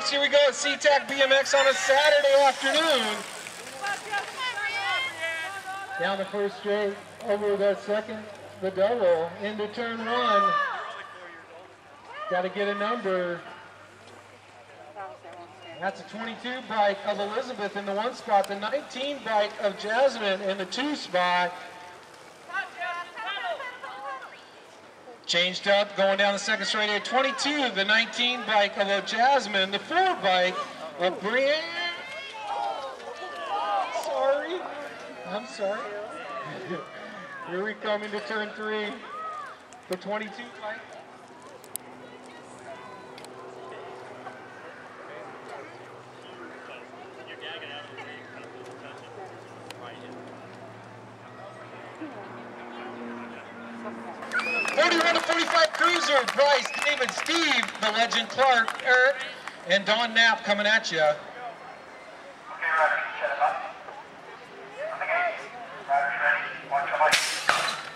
BMX. Here we go at SeaTac BMX on a Saturday afternoon. Down the first straight, over the second, the double, into turn one. Got to get a number. That's a 22 bike of Elizabeth in the one spot, the 19 bike of Jasmine in the two spot. Changed up, going down the second straight here. 22, the 19 bike of Jasmine, the 4 bike of Brienne. Sorry. I'm sorry. Here we come into turn 3. The 22 bike. '41 to 45 Cruiser, Bryce, David, Steve, the legend Clark, Eric, and Don Knapp coming at you. Okay, riders, set it up. On the gate. Riders ready. Watch your light.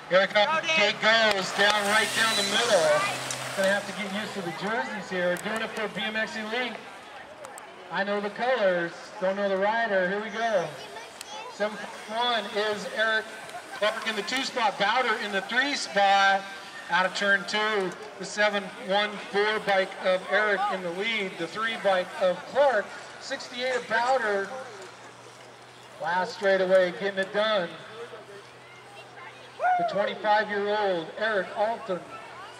Here it comes. Gate goes down right down the middle. Gonna have to get used to the jerseys here. Doing it for BMX Elite. I know the colors, don't know the rider. Here we go. 7.1 is Eric Clark in the 2 spot, Bowder in the 3 spot. Out of turn 2, the 7.14 bike of Eric in the lead, the 3 bike of Clark, 68 of Bowder. Last straightaway, getting it done. The 25-year-old Eric Alton,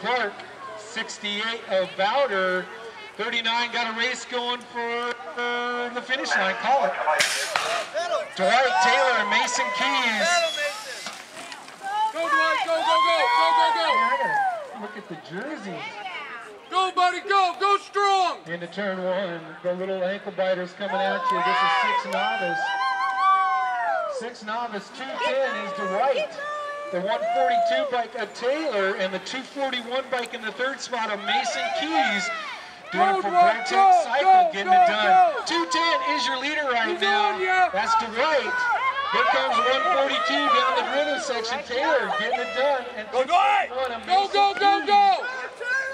Clark, 68 of Bowder, 39 got a race going for the finish line. Call it. Dwight Taylor and Mason Keys. Go, Dwight, go, go, go, go, go, go. I gotta look at the jerseys. Go, buddy, go, go strong. Into turn 1, the little ankle biters coming at you. This is 6 novice. 6 novice, 210 is Dwight. The 142 bike of Taylor and the 241 bike in the 3rd spot of Mason Keys. Doing it for Vortex Cycle, getting it done. 210 is your leader right now. That's Dwight. Here comes 142 down the rhythm section. Taylor getting it done. And go, Dwight! Go, go, go, go!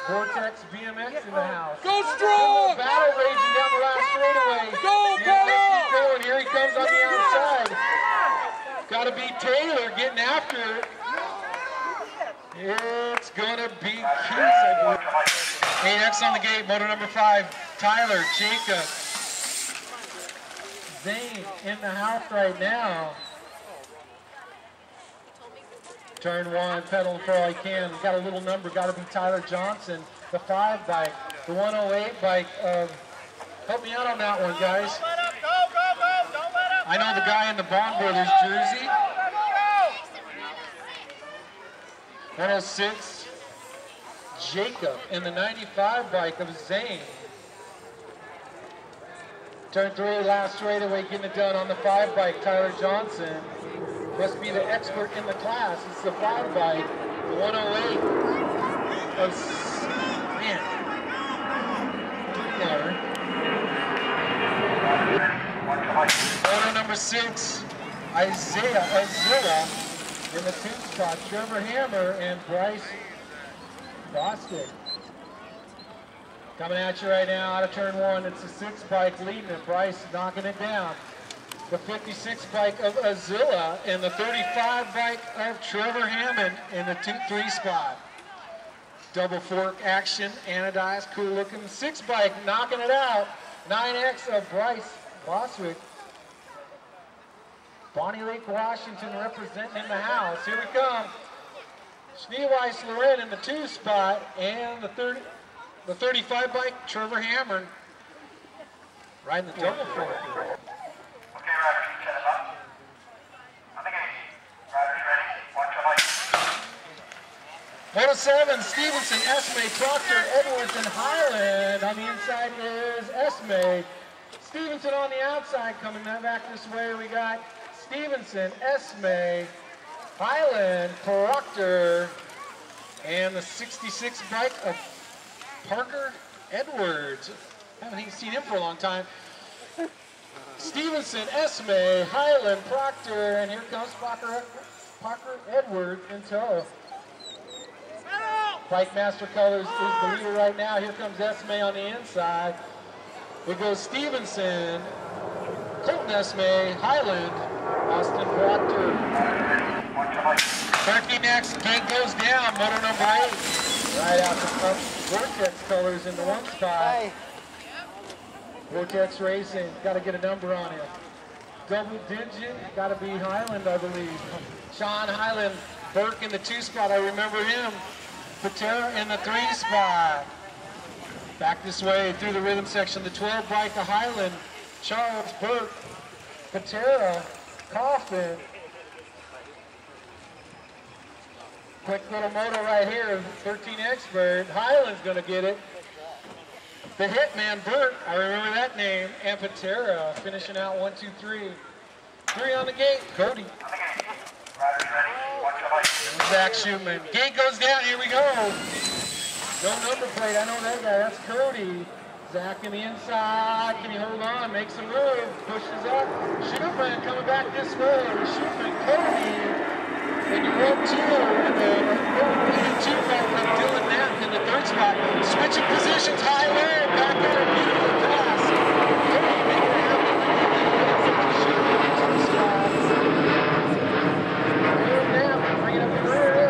Vortex BMX in the house. Go strong! Battle raging down the last straightaway. Go, keep going. Here he comes on the outside. Got to be Taylor getting after it. It's going to be Keys, I believe. 8X on the gate, motor number 5, Tyler, Jacob, Zane in the house right now. Turn 1, pedaling for all he can. Got a little number, got to be Tyler Johnson, the 5 bike, the 108 bike of, help me out on that one, guys. I know the guy in the Bond Brothers jersey. 106, Jacob, in the 95 bike of Zane. Turn 3, last straightaway, getting it done on the 5 bike, Tyler Johnson. Must be the expert in the class. It's the 5 bike, the 108 of, man, Motor number 6, Isaiah Azilla. In the 2 spot, Trevor Hammer and Bryce Bostic. Coming at you right now out of turn 1, it's the 6 bike leading it. Bryce knocking it down. The 56 bike of Azilla and the 35 bike of Trevor Hammond in the 2-3 spot. Double fork action, anodized, cool looking. 6 bike knocking it out. 9X of Bryce Boswick. Bonnie Lake, Washington representing in the house. Here we come. Schneeweiss Loren in the 2 spot and the 35 bike, Trevor Hammer. Riding the double fork. Okay, riders, set it up. On the gate. Riders ready. Watch your light. 107, Stevenson, Esme, Proctor, Edwards, and Highland. On the inside is Esme. Stevenson on the outside coming back this way. We got Stevenson, Esme, Highland, Proctor, and the 66 bike of Parker Edwards. Haven't even seen him for a long time. Stevenson, Esme, Highland, Proctor, and here comes Parker Edwards in tow. Bike Master Colors is the leader right now. Here comes Esme on the inside. It goes Stevenson, Colton Esme, Highland, Austin Proctor. Turkey next, gate goes down, motor number 8. Right out the front, Vortex colors in the 1 spot. Vortex Racing, got to get a number on him. Double digit, got to be Highland, I believe. Sean Highland, Burke in the 2 spot, I remember him. Patera in the 3 spot. Back this way through the rhythm section, the 12 bike of Highland, Charles, Burke, Patera, Coffin. Quick little moto right here, 13 Expert. Highland's gonna get it. The Hitman, Burke, I remember that name, and Patera finishing out 1, 2, 3. 3 on the gate, Cody. Zach Shootman. Gate goes down, here we go. No number plate, I know that guy, that's Cody. Zach in the inside, can he hold on, makes a move, pushes up. Shootman coming back this way, Shootman, Cody. And you roll 2, and the 2 from Dylan Knapp in the 3rd spot. Switching positions, high low, back there, beautiful pass. Cody making it happen. Bring it up the rear.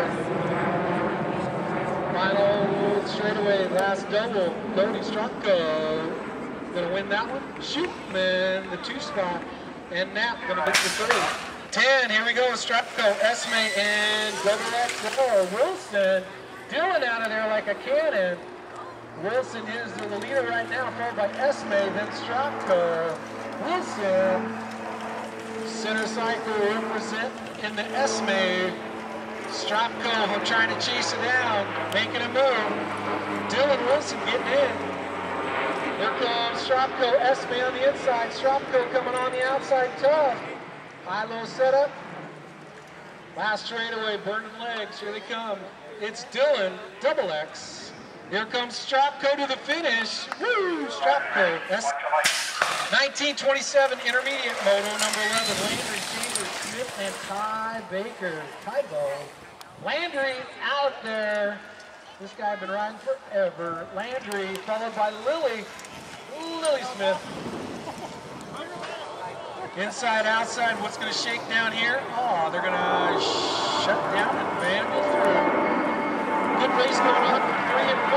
Final straightaway, last double. Cody Strutko gonna win that one. Shootman, the 2 spot, and Knapp gonna get the 3. 10, here we go, Strutko, Esme, and XXL. Wilson, Dylan out of there like a cannon. Wilson is the leader right now, followed by Esme, then Strutko. Wilson, center cycle represent in the Esme. Strutko trying to chase it down, making a move. Dylan Wilson getting in. Here comes Strutko, Esme on the inside. Strutko coming on the outside tough. High-low setup. Last straightaway, burning legs. Here they come. It's Dylan, double X. Here comes Strapco to the finish. Woo! Strapco. That's 1927 intermediate moto, number 11. Landry, Chambers, Smith, and Ty Baker. Tybo. Landry out there. This guy been riding forever. Landry, followed by Lily Smith. Inside, outside, what's going to shake down here? Oh, they're going to shut down and vandal through. Good race going on for 3 and 4.